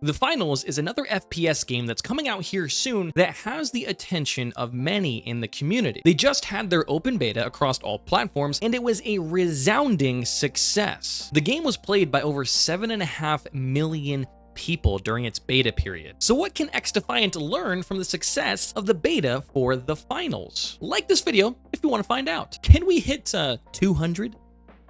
The Finals is another FPS game that's coming out here soon that has the attention of many in the community. They just had their open beta across all platforms, and it was a resounding success. The game was played by over 7.5 million people during its beta period. So what can XDefiant learn from the success of the beta for the Finals? Like this video if you want to find out. Can we hit 200?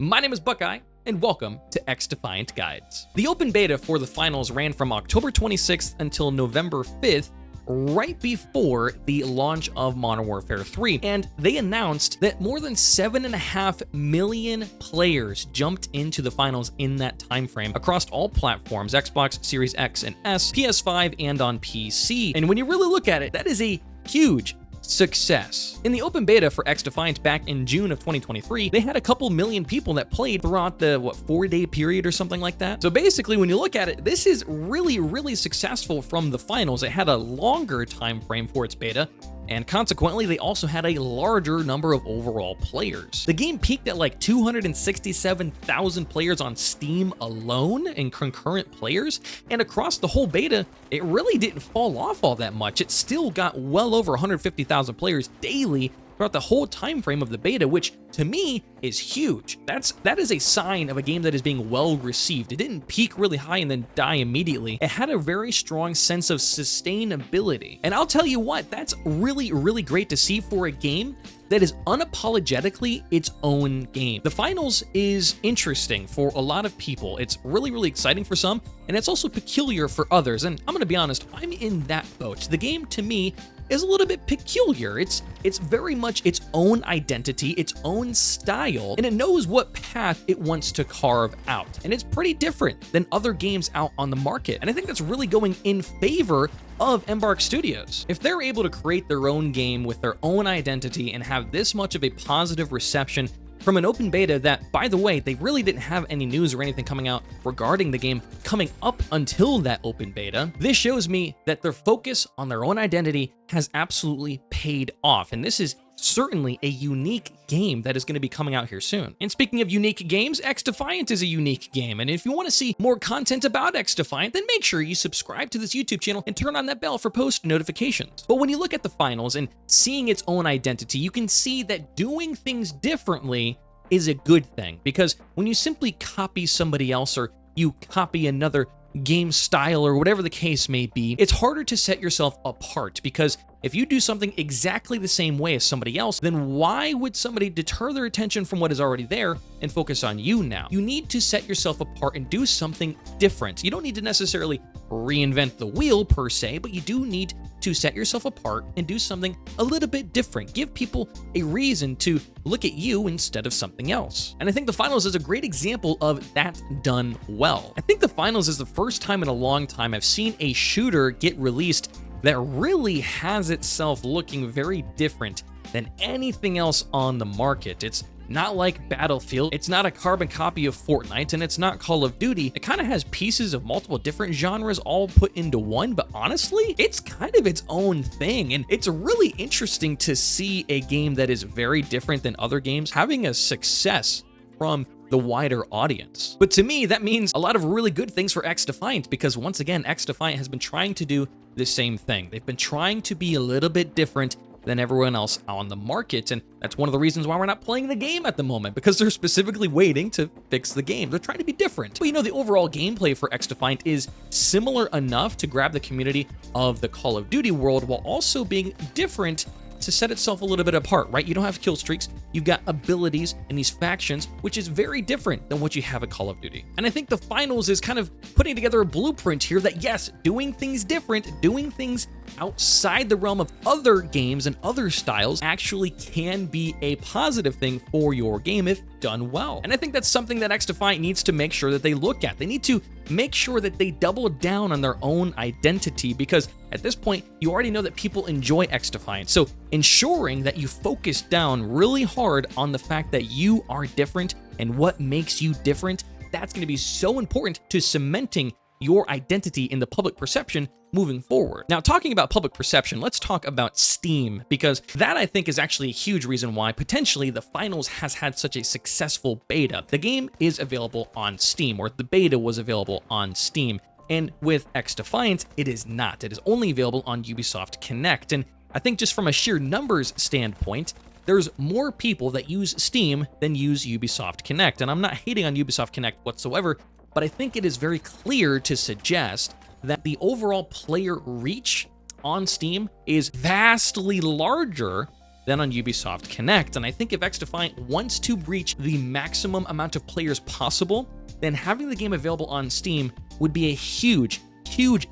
My name is Buckeye, and welcome to XDefiant Guides. The open beta for the Finals ran from October 26th until November 5th, right before the launch of Modern Warfare 3, and they announced that more than 7.5 million players jumped into the Finals in that time frame across all platforms: Xbox Series X and S, PS5, and on PC. And when you really look at it, that is a huge success. In the open beta for XDefiant back in June of 2023, they had a couple million people that played throughout the 4-day period or something like that. So basically, when you look at it, this is really successful from the Finals. It had a longer time frame for its beta, and consequently, they also had a larger number of overall players. The game peaked at like 267,000 players on Steam alone in concurrent players, and across the whole beta, it really didn't fall off all that much. It still got well over 150,000 players daily throughout the whole time frame of the beta, which to me is huge. That is a sign of a game that is being well received. It didn't peak really high and then die immediately. It had a very strong sense of sustainability. And I'll tell you what, that's really great to see for a game that is unapologetically its own game. The Finals is interesting for a lot of people. It's really exciting for some, and it's also peculiar for others. And I'm gonna be honest, I'm in that boat. The game, to me, is a little bit peculiar. It's very much its own identity, its own style, and it knows what path it wants to carve out. And it's pretty different than other games out on the market. And I think that's really going in favor of Embark Studios. If they're able to create their own game with their own identity and have this much of a positive reception from an open beta that, by the way, they really didn't have any news or anything coming out regarding the game coming up until that open beta, this shows me that their focus on their own identity has absolutely paid off. And this is certainly a unique game that is going to be coming out here soon. And speaking of unique games, XDefiant is a unique game. And if you want to see more content about XDefiant, then make sure you subscribe to this YouTube channel and turn on that bell for post notifications. But when you look at the Finals and seeing its own identity, you can see that doing things differently is a good thing, because when you simply copy somebody else or you copy another game style or whatever the case may be, it's harder to set yourself apart, because if you do something exactly the same way as somebody else, then why would somebody deter their attention from what is already there and focus on you now? You need to set yourself apart and do something different. You don't need to necessarily reinvent the wheel per se, but you do need to set yourself apart and do something a little bit different. Give people a reason to look at you instead of something else. And I think the Finals is a great example of that done well. I think the Finals is the first time in a long time I've seen a shooter get released that really has itself looking very different than anything else on the market. It's not like Battlefield, it's not a carbon copy of Fortnite, and it's not Call of Duty. It kind of has pieces of multiple different genres all put into one, but honestly, it's kind of its own thing. And it's really interesting to see a game that is very different than other games having a success from the wider audience. But to me, that means a lot of really good things for XDefiant, because once again, XDefiant has been trying to do the same thing. They've been trying to be a little bit different than everyone else on the market, and that's one of the reasons why we're not playing the game at the moment, because they're specifically waiting to fix the game. They're trying to be different. But you know, the overall gameplay for XDefiant is similar enough to grab the community of the Call of Duty world while also being different to set itself a little bit apart, right? You don't have kill streaks, you've got abilities and these factions, which is very different than what you have at Call of Duty. And I think the Finals is kind of putting together a blueprint here that, yes, doing things different, doing things outside the realm of other games and other styles actually can be a positive thing for your game if done well. And I think that's something that XDefiant needs to make sure that they look at. They need to make sure that they double down on their own identity, because at this point, you already know that people enjoy XDefiant. So ensuring that you focus down really hard on the fact that you are different and what makes you different, that's going to be so important to cementing your identity in the public perception moving forward. Now, talking about public perception, let's talk about Steam, because that, I think, is actually a huge reason why potentially the Finals has had such a successful beta. The game is available on Steam, or the beta was available on Steam, And with XDefiant, it is not. It is only available on Ubisoft Connect. And I think just from a sheer numbers standpoint, there's more people that use Steam than use Ubisoft Connect. And I'm not hating on Ubisoft Connect whatsoever, but I think it is very clear to suggest that the overall player reach on Steam is vastly larger than on Ubisoft Connect. And I think if XDefiant wants to reach the maximum amount of players possible, then having the game available on Steam would be a huge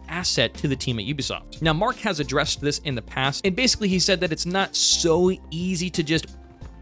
asset to the team at Ubisoft. Now, Mark has addressed this in the past, and basically he said that it's not so easy to just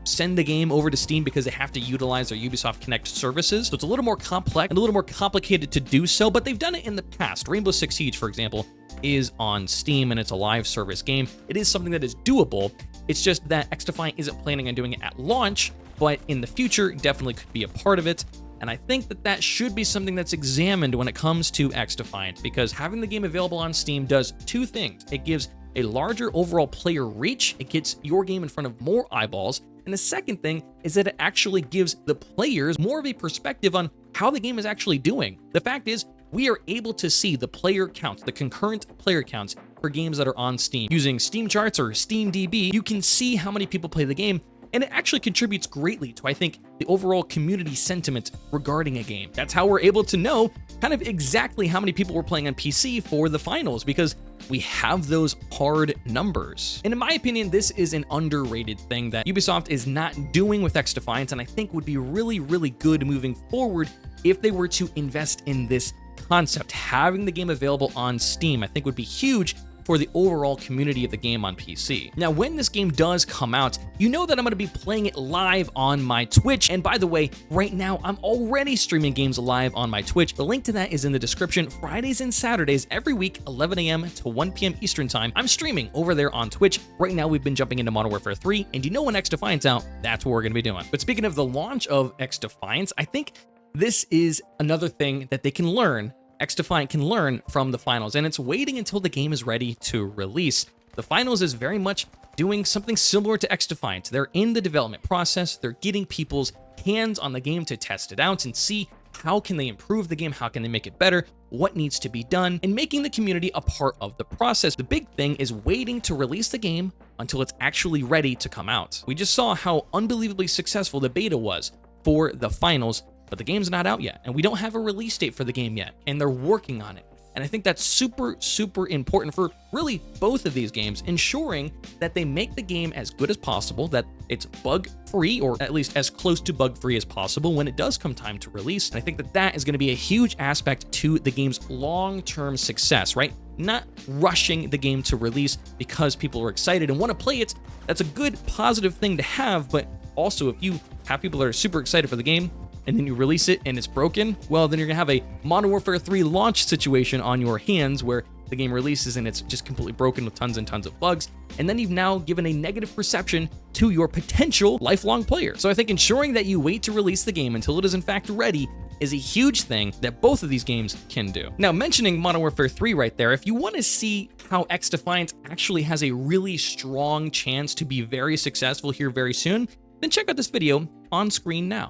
send the game over to Steam because they have to utilize their Ubisoft Connect services. So it's a little more complex and a little more complicated to do so, but they've done it in the past. Rainbow Six Siege, for example, is on Steam and it's a live service game. It is something that is doable. It's just that XDefiant isn't planning on doing it at launch, but in the future, definitely could be a part of it. And I think that that should be something that's examined when it comes to XDefiant, because having the game available on Steam does two things. It gives a larger overall player reach, it gets your game in front of more eyeballs, and the second thing is that it actually gives the players more of a perspective on how the game is actually doing. The fact is, we are able to see the player counts, the concurrent player counts for games that are on Steam. Using Steam Charts or SteamDB, you can see how many people play the game, and it actually contributes greatly to, I think, the overall community sentiment regarding a game. That's how we're able to know kind of exactly how many people were playing on PC for the finals, because we have those hard numbers. And in my opinion, this is an underrated thing that Ubisoft is not doing with XDefiant, and I think would be really good moving forward if they were to invest in this concept. Having the game available on Steam, I think would be huge for the overall community of the game on PC. Now, when this game does come out, you know that I'm going to be playing it live on my Twitch. And by the way, right now, I'm already streaming games live on my Twitch. The link to that is in the description. Fridays and Saturdays, every week, 11 a.m. to 1 p.m. Eastern Time, I'm streaming over there on Twitch. Right now, we've been jumping into Modern Warfare 3, and you know when XDefiant's out, that's what we're going to be doing. But speaking of the launch of XDefiant, I think this is another thing that they can learn, XDefiant can learn from the finals, and it's waiting until the game is ready to release. The finals is very much doing something similar to XDefiant. They're in the development process, they're getting people's hands on the game to test it out and see how can they improve the game, how can they make it better, what needs to be done, and making the community a part of the process. The big thing is waiting to release the game until it's actually ready to come out. We just saw how unbelievably successful the beta was for the finals, but the game's not out yet, and we don't have a release date for the game yet, and they're working on it. And I think that's super important for really both of these games, ensuring that they make the game as good as possible, that it's bug-free, or at least as close to bug-free as possible when it does come time to release. And I think that that is going to be a huge aspect to the game's long-term success, right? Not rushing the game to release because people are excited and want to play it. That's a good, positive thing to have, but also if you have people that are super excited for the game, and then you release it and it's broken, well, then you're gonna have a Modern Warfare 3 launch situation on your hands where the game releases and it's just completely broken with tons and tons of bugs, and then you've now given a negative perception to your potential lifelong player. So I think ensuring that you wait to release the game until it is in fact ready is a huge thing that both of these games can do. Now, mentioning Modern Warfare 3 right there, if you want to see how XDefiant actually has a really strong chance to be very successful here very soon, then check out this video on screen now.